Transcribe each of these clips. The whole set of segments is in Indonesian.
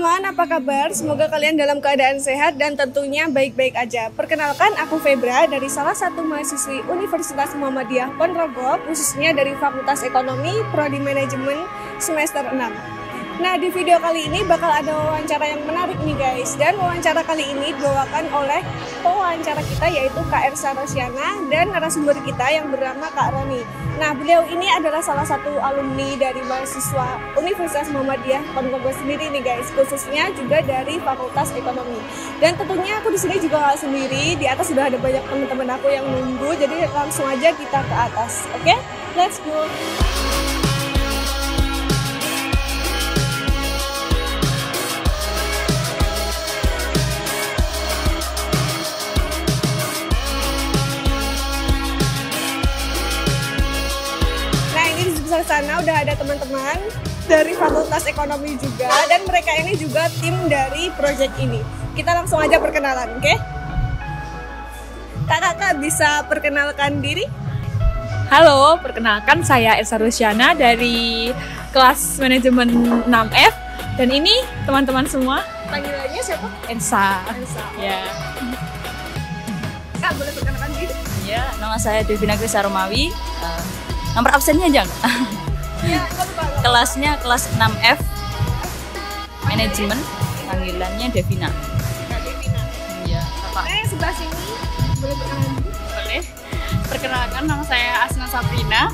teman-teman, apa kabar? Semoga kalian dalam keadaan sehat dan tentunya baik-baik aja. Perkenalkan, aku Febra dari salah satu mahasiswi Universitas Muhammadiyah Ponorogo, khususnya dari Fakultas Ekonomi, Prodi Manajemen semester 6. Nah, di video kali ini bakal ada wawancara yang menarik nih guys. Dan wawancara kali ini dibawakan oleh pewawancara kita yaitu Kak Ersa Rosyana dan narasumber kita yang bernama Kak Roni. Nah, beliau ini adalah salah satu alumni dari mahasiswa Universitas Muhammadiyah Ponorogo sendiri nih guys, khususnya juga dari Fakultas Ekonomi. Dan tentunya aku di sini juga nggak sendiri, di atas sudah ada banyak teman-teman aku yang nunggu, jadi langsung aja kita ke atas. Oke, let's go. Sana udah ada teman-teman dari Fakultas Ekonomi juga, dan mereka ini juga tim dari project ini. Kita langsung aja perkenalan, oke? Kakak bisa perkenalkan diri? Halo, perkenalkan saya Ersa Rosyana dari kelas manajemen 6F, dan ini teman-teman semua. Panggilannya siapa? Ersa. Ya. Kak, boleh perkenalkan diri? Ya, nama saya Devina Krisa Romawi. Nomor absennya aja nggak? Ya, Kelasnya kelas 6F Manajemen, panggilannya Devina. Kak Devina. Iya, Pak. Yang sebelah sini boleh perkenalan diri? Boleh. Perkenalkan, nama saya Asna Sabrina.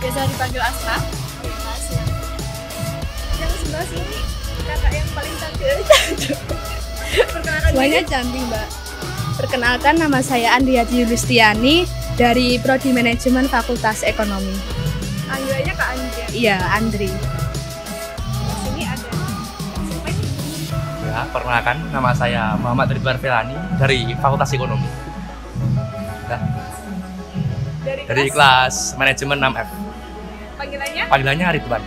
Biasa dipanggil Asna. Yang sebelah sini kakak yang paling cantik. Perkenalkan Semuanya cantik, Mbak. Perkenalkan, nama saya Andriati Yulistiani dari Prodi Manajemen Fakultas Ekonomi. Panggilannya Kak Andria. Iya, Andri. Di sini ada siapa ini? Ya, perkenalkan, nama saya Muhammad Ridwan Felani dari Fakultas Ekonomi. Ya, dari kelas manajemen 6F. Panggilannya Ridwan.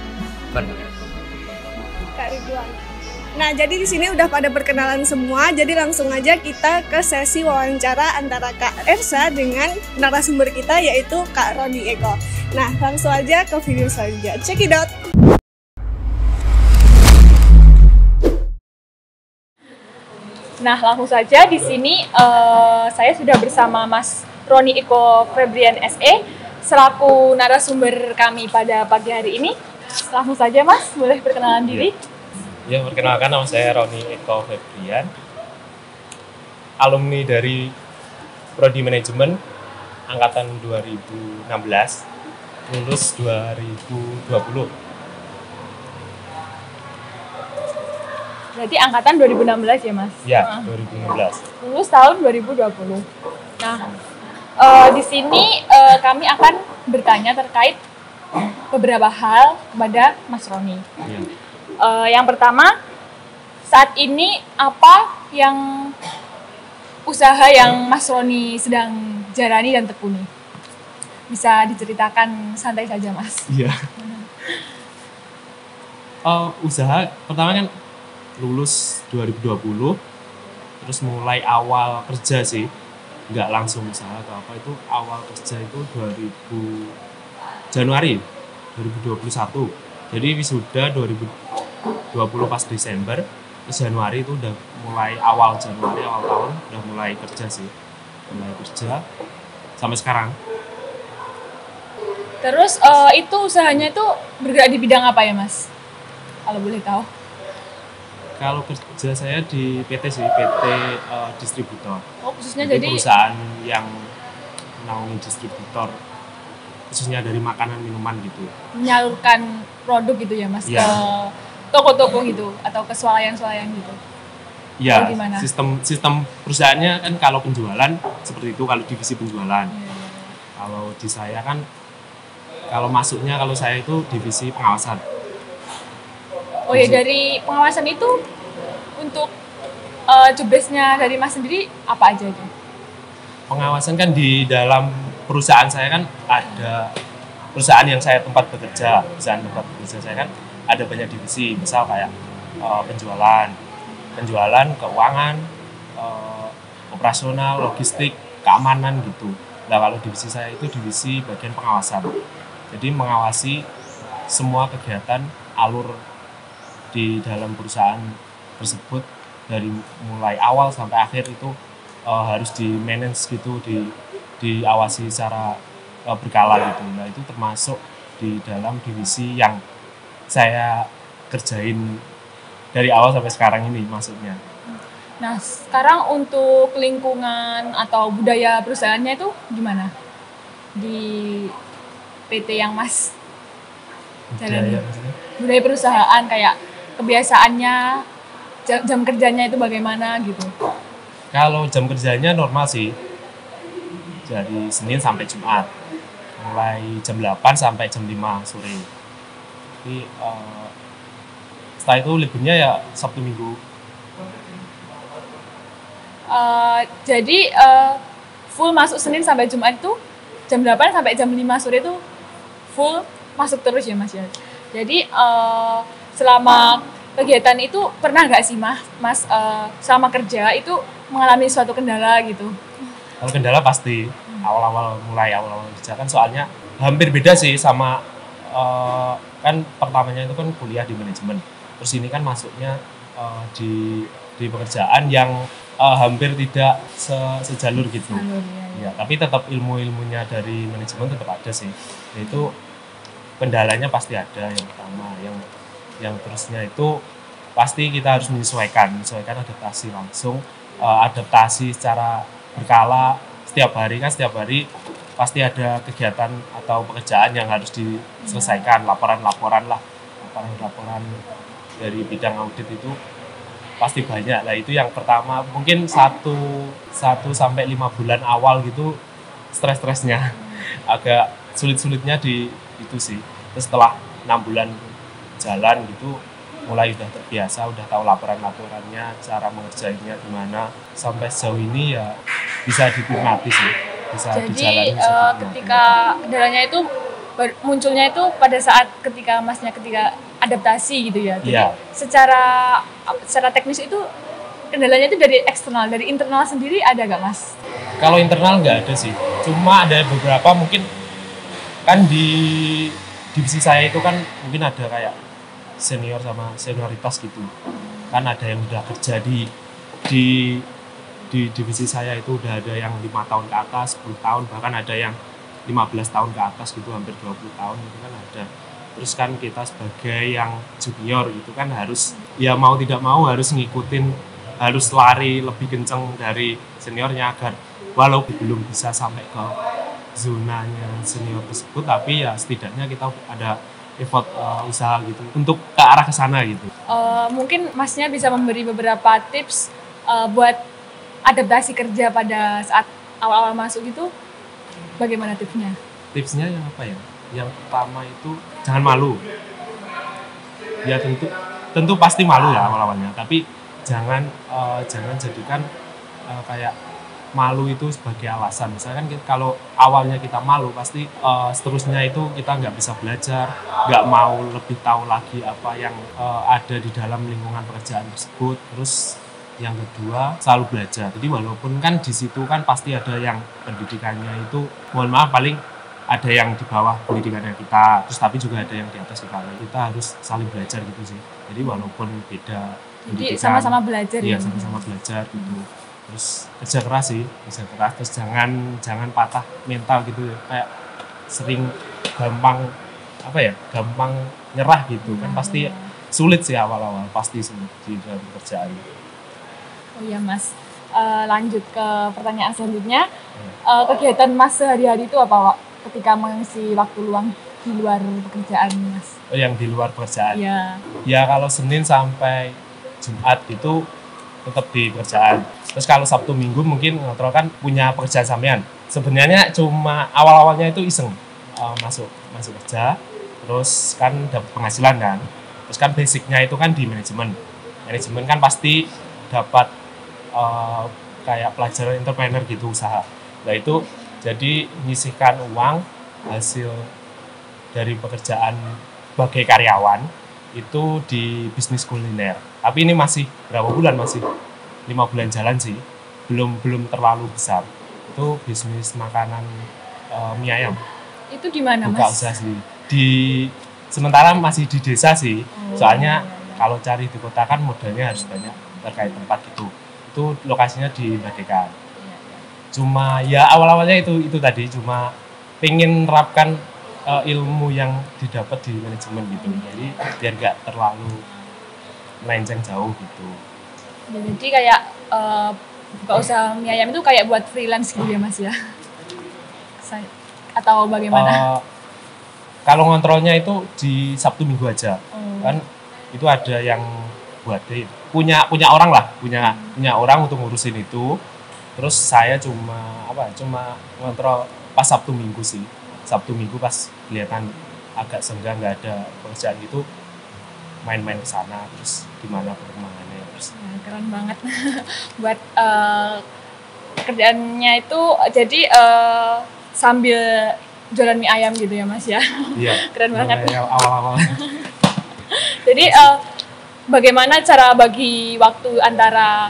Kak Ridwan. Nah, jadi di sini udah pada perkenalan semua, jadi langsung aja kita ke sesi wawancara antara Kak Ersa dengan narasumber kita yaitu Kak Roni Eko. Nah, langsung aja ke video selanjutnya. Check it out! Nah, langsung saja di sini saya sudah bersama Mas Roni Eko Febrian SE selaku narasumber kami pada pagi hari ini. Langsung saja Mas, boleh perkenalan diri? Ya, perkenalkan, nama saya Roni Eko Febrian, alumni dari Prodi Manajemen angkatan 2016, lulus 2020. Berarti angkatan 2016 ya Mas? Ya, 2016. Lulus tahun 2020. Nah, di sini kami akan bertanya terkait beberapa hal kepada Mas Roni. Ya. Yang pertama, saat ini apa yang usaha yang Mas Roni sedang jalani dan tekuni? Bisa diceritakan santai saja Mas. Iya. Usaha pertama kan lulus 2020, terus mulai awal kerja sih, nggak langsung usaha atau apa, itu awal kerja itu Januari 2021. Jadi wisuda 2020 pas Desember, terus Januari itu udah mulai awal tahun udah mulai kerja sih, mulai kerja sampai sekarang. Terus itu usahanya itu bergerak di bidang apa ya Mas? Kalau boleh tahu. Kalau kerja saya di PT sih, PT distributor. Oh, khususnya jadi jadi perusahaan yang menaungi distributor, khususnya dari makanan minuman gitu. menyalurkan produk gitu ya Mas, Ya. ke toko-toko gitu atau ke swalayan-swalayan gitu. Iya, Atau gimana? sistem perusahaannya kan kalau penjualan seperti itu, kalau divisi penjualan. Kalau di saya kan, kalau masuknya kalau saya itu divisi pengawasan. Oh ya, dari pengawasan itu untuk jobdesk-nya dari Mas sendiri apa aja itu? Pengawasan kan di dalam perusahaan saya kan ada perusahaan yang saya tempat bekerja saya kan ada banyak divisi, misal kayak penjualan, keuangan, operasional, logistik, keamanan gitu. Nah, kalau divisi saya itu divisi bagian pengawasan. Jadi mengawasi semua kegiatan alur di dalam perusahaan tersebut dari mulai awal sampai akhir itu harus di manage gitu, diawasi secara berkala gitu. Nah itu termasuk di dalam divisi yang saya kerjain dari awal sampai sekarang ini maksudnya. Nah, sekarang untuk lingkungan atau budaya perusahaannya itu gimana? Di PT yang Mas jalani? Budaya perusahaan kayak kebiasaannya, jam kerjanya itu bagaimana gitu? Kalau jam kerjanya normal sih, dari Senin sampai Jumat, mulai jam 8 sampai jam 5 sore. Jadi setelah itu liburnya ya Sabtu Minggu. Jadi full masuk Senin sampai Jumat itu jam 8 sampai jam 5 sore itu full masuk terus ya Mas ya. Jadi selama kegiatan itu pernah nggak sih Mas selama kerja itu mengalami suatu kendala gitu? Kalau kendala pasti awal-awal kerja kan soalnya hampir beda sih sama kan pertamanya itu kan kuliah di manajemen. Terus ini kan masuknya di pekerjaan yang hampir tidak sejalur gitu. Ya, tapi tetap ilmu-ilmunya dari manajemen tetap ada sih. Yaitu kendalanya pasti ada yang pertama, yang terusnya itu pasti kita harus menyesuaikan adaptasi langsung, adaptasi secara berkala setiap hari pasti ada kegiatan atau pekerjaan yang harus diselesaikan, laporan dari bidang audit itu pasti banyak. Lah itu yang pertama mungkin 1 sampai 5 bulan awal gitu stres-stresnya agak sulit-sulitnya di itu sih. Terus setelah 6 bulan jalan gitu mulai udah terbiasa, udah tahu laporannya, cara mengerjainnya gimana, sampai sejauh ini ya bisa dinikmati sih, bisa dijalani. Jadi ketika kendalanya itu munculnya itu pada saat ketika adaptasi gitu ya. Jadi secara teknis itu kendalanya itu dari eksternal, dari internal sendiri ada gak Mas? Kalau internal nggak ada sih, cuma ada beberapa mungkin kan di divisi saya itu kan mungkin ada kayak senior sama senioritas gitu. Kan ada yang udah kerja di divisi saya itu udah ada yang 5 tahun ke atas, 10 tahun, bahkan ada yang 15 tahun ke atas gitu, hampir 20 tahun itu kan ada. Terus kan kita sebagai yang junior itu kan harus, ya mau tidak mau harus ngikutin, harus lari lebih kenceng dari seniornya agar walaupun belum bisa sampai ke zonanya senior tersebut, tapi ya setidaknya kita ada effort usaha gitu untuk ke arah ke sana gitu. Mungkin Masnya bisa memberi beberapa tips buat adaptasi kerja pada saat awal-awal masuk gitu, bagaimana tipsnya? Tipsnya yang apa ya? Yang pertama itu jangan malu. Ya tentu pasti malu ya awal-awalnya, tapi jangan jadikan kayak malu itu sebagai alasan. Misalkan kalau awalnya kita malu, pasti seterusnya itu kita nggak bisa belajar, nggak mau lebih tahu lagi apa yang ada di dalam lingkungan pekerjaan tersebut. Terus yang kedua, selalu belajar. Jadi walaupun kan di situ kan pasti ada yang pendidikannya itu, mohon maaf paling ada yang di bawah pendidikannya kita, terus tapi juga ada yang di atas kita. Kita harus saling belajar gitu sih. Jadi walaupun beda pendidikan, jadi sama-sama belajar. Iya, sama-sama belajar gitu. Terus kerja keras, terus jangan patah mental gitu, kayak sering gampang nyerah gitu kan, pasti sulit sih awal-awal, pasti sulit di dalam pekerjaan. Oh iya Mas, lanjut ke pertanyaan selanjutnya. Kegiatan Mas sehari-hari itu apa ketika mengisi waktu luang di luar pekerjaan Mas? Oh, yang di luar pekerjaan? Iya. Ya kalau Senin sampai Jumat itu tetap di pekerjaan. Terus kalau Sabtu Minggu mungkin ngontrol kan punya pekerjaan sampean. Sebenarnya cuma awal-awalnya itu iseng masuk kerja, terus kan dapat penghasilan kan. Terus kan basicnya itu kan di manajemen kan pasti dapat kayak pelajaran entrepreneur gitu, usaha. Nah itu jadi menyisihkan uang hasil dari pekerjaan sebagai karyawan itu di bisnis kuliner. Tapi ini masih berapa bulan, masih 5 bulan jalan sih, belum terlalu besar. Itu bisnis makanan mie ayam. Itu di mana Mas? Buka usaha sih. Sementara masih di desa sih. Soalnya Kalau cari di kota kan modalnya harus banyak terkait tempat gitu. Itu lokasinya di Badekan. Cuma ya awal-awalnya itu tadi cuma pengen nerapkan ilmu yang didapat di manajemen gitu. Jadi biar nggak terlalu melenceng jauh gitu. Jadi kayak buka usaha mie ayam itu kayak buat freelance gitu ya Mas ya? Atau bagaimana? Kalau ngontrolnya itu di Sabtu Minggu aja. Kan itu ada yang buat punya orang lah, punya orang untuk ngurusin itu. Terus saya cuma ngontrol pas Sabtu Minggu sih. Sabtu Minggu pas kelihatan agak senggang, nggak ada pekerjaan gitu, main-main ke sana, terus gimana perkembangannya terus. Ya, keren banget. Buat kerjaannya itu jadi sambil jualan mie ayam gitu ya Mas ya? Iya. Keren banget. Awal-awal. Jadi bagaimana cara bagi waktu antara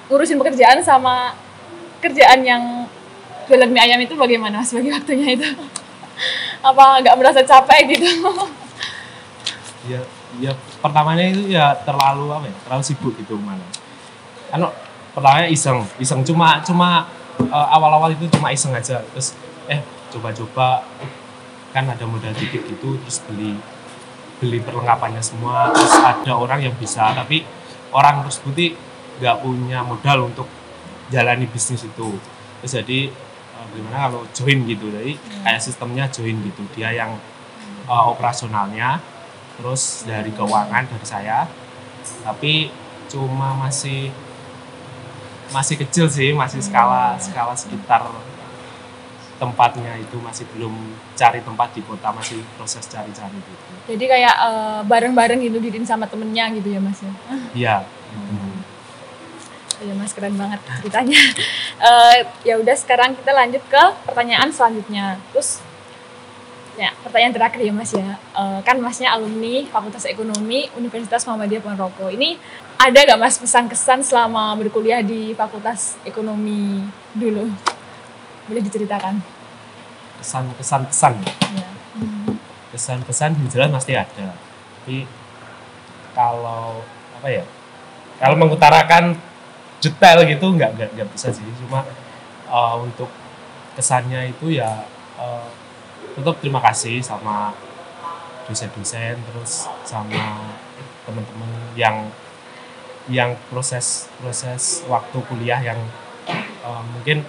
ngurusin pekerjaan sama kerjaan yang jualan mie ayam itu bagaimana Mas bagi waktunya itu? Apa nggak merasa capek gitu? Ya pertamanya itu ya terlalu sibuk gitu malah. Pertamanya iseng cuma awal-awal itu cuma iseng aja, terus coba-coba kan ada modal dikit gitu, terus beli perlengkapannya semua, terus ada orang yang bisa, tapi orang tersebut nggak punya modal untuk jalani bisnis itu. Terus jadi gimana kalau join gitu, jadi kayak sistemnya join gitu, dia yang operasionalnya, terus dari keuangan dari saya, tapi cuma masih kecil sih, masih skala sekitar tempatnya itu, masih belum cari tempat di kota, masih proses cari-cari gitu. Jadi kayak bareng-bareng gitu didin sama temennya gitu ya Mas ya? Iya. Ya Mas, keren banget ceritanya. Ya udah, sekarang kita lanjut ke pertanyaan selanjutnya. Terus ya pertanyaan terakhir ya Mas ya. Kan Masnya alumni Fakultas Ekonomi Universitas Muhammadiyah Ponorogo. Ini ada gak Mas pesan-kesan selama berkuliah di Fakultas Ekonomi dulu? Boleh diceritakan? Kesan-pesan. Ya. Kesan-pesan jelas pasti ada. Tapi kalau mengutarakan detail gitu nggak bisa sih. Cuma untuk kesannya itu ya tetap terima kasih sama dosen-dosen, terus sama teman-teman yang proses waktu kuliah yang mungkin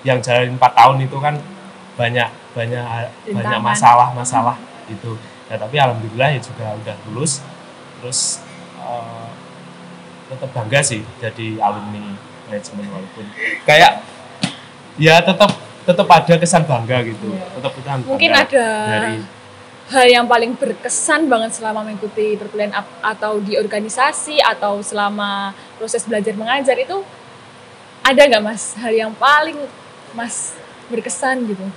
yang jalanin 4 tahun itu kan banyak masalah gitu. Ya, tapi alhamdulillah ya juga udah lulus, terus tetap bangga sih jadi alumni manajemen, walaupun kayak ya tetap ada kesan bangga gitu. Tetap kesan bangga. Mungkin ada hal yang paling berkesan banget selama mengikuti perkuliahan atau di organisasi atau selama proses belajar mengajar itu, ada nggak Mas hal yang paling Mas berkesan gitu?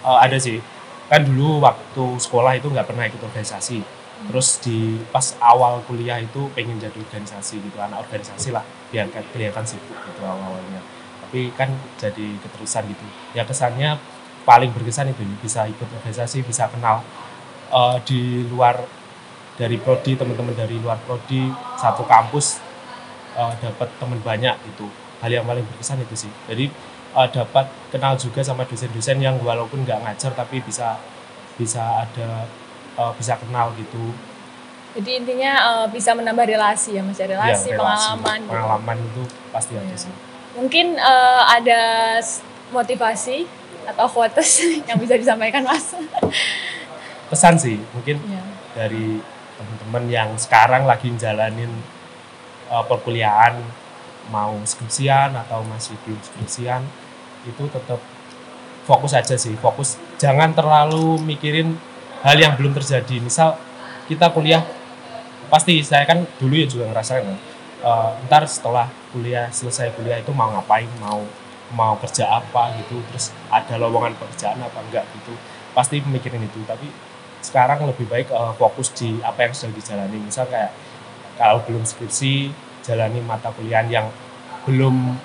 Ada sih, kan dulu waktu sekolah itu nggak pernah ikut organisasi. Terus pas awal kuliah itu pengen jadi organisasi gitu, anak organisasi lah, biar kelihatan sibuk gitu awalnya. Tapi kan jadi keterusan gitu. Ya kesannya paling berkesan itu bisa ikut organisasi, bisa kenal di luar dari prodi, teman-teman dari luar prodi, satu kampus, dapat teman banyak itu. Hal yang paling berkesan itu sih. Jadi dapat kenal juga sama dosen-dosen yang walaupun nggak ngajar tapi bisa kenal gitu. Jadi intinya bisa menambah relasi ya Mas, relasi, ya, pengalaman itu pasti ada sih. Mungkin ada motivasi atau quotes yang bisa disampaikan Mas? Pesan sih mungkin dari teman-teman yang sekarang lagi jalanin perkuliahan, mau skripsian atau masih belum skripsian, itu tetap fokus aja sih, fokus, jangan terlalu mikirin hal yang belum terjadi. Misal kita kuliah, pasti saya kan dulu ya juga ngerasain ntar setelah selesai kuliah itu mau ngapain, mau kerja apa gitu, terus ada lowongan pekerjaan apa enggak gitu, pasti mikirin itu. Tapi sekarang lebih baik fokus di apa yang sudah dijalani. Misal kayak kalau belum skripsi, jalani mata kuliah yang belum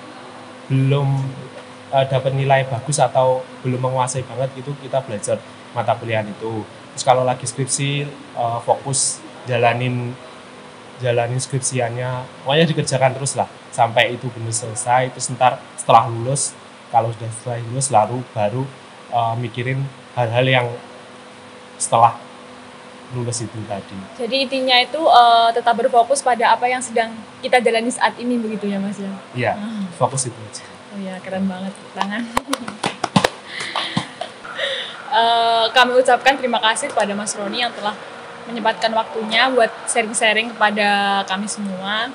dapat nilai bagus atau belum menguasai banget gitu, kita belajar mata kuliah itu. Terus kalau lagi skripsi, fokus jalanin skripsiannya, pokoknya dikerjakan terus lah sampai itu benar selesai. Terus ntar setelah lulus, kalau sudah setelah lulus baru mikirin hal-hal yang setelah lulus itu tadi. Jadi intinya itu tetap berfokus pada apa yang sedang kita jalani saat ini, begitu ya Mas ya? Iya, fokus itu aja. Oh ya, keren banget, tangan. Kami ucapkan terima kasih kepada Mas Roni yang telah menyempatkan waktunya buat sharing-sharing kepada kami semua.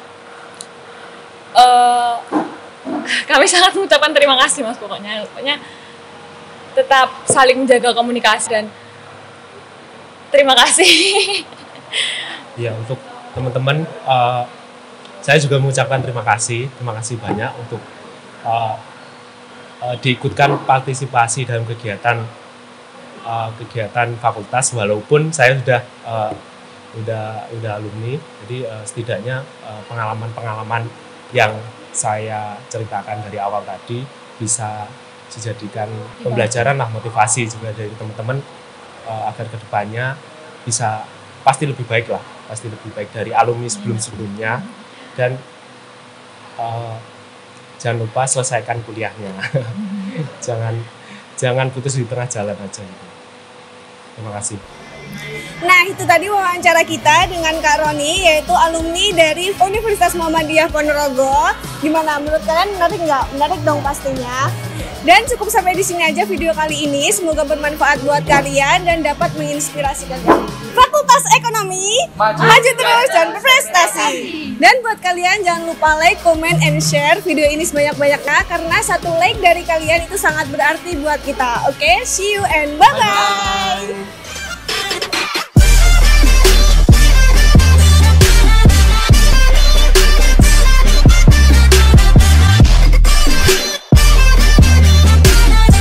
Kami sangat mengucapkan terima kasih Mas, pokoknya tetap saling menjaga komunikasi dan terima kasih. Ya, untuk teman-teman, saya juga mengucapkan terima kasih banyak untuk diikutkan partisipasi dalam kegiatan fakultas, walaupun saya udah alumni. Jadi setidaknya pengalaman yang saya ceritakan dari awal tadi bisa dijadikan pembelajaran lah, motivasi juga dari teman-teman agar kedepannya bisa pasti lebih baik dari alumni sebelumnya. Dan jangan lupa selesaikan kuliahnya. jangan putus di tengah jalan aja gitu. Terima kasih. Nah, itu tadi wawancara kita dengan Kak Roni, yaitu alumni dari Universitas Muhammadiyah Ponorogo. Gimana menurut kalian, menarik nggak? Menarik dong pastinya. Dan cukup sampai di sini aja video kali ini. Semoga bermanfaat buat kalian dan dapat menginspirasi kalian. Fakultas Ekonomi, maju terus dan berprestasi. Dan buat kalian jangan lupa like, comment, and share video ini sebanyak-banyaknya, karena satu like dari kalian itu sangat berarti buat kita. Oke, see you and bye-bye.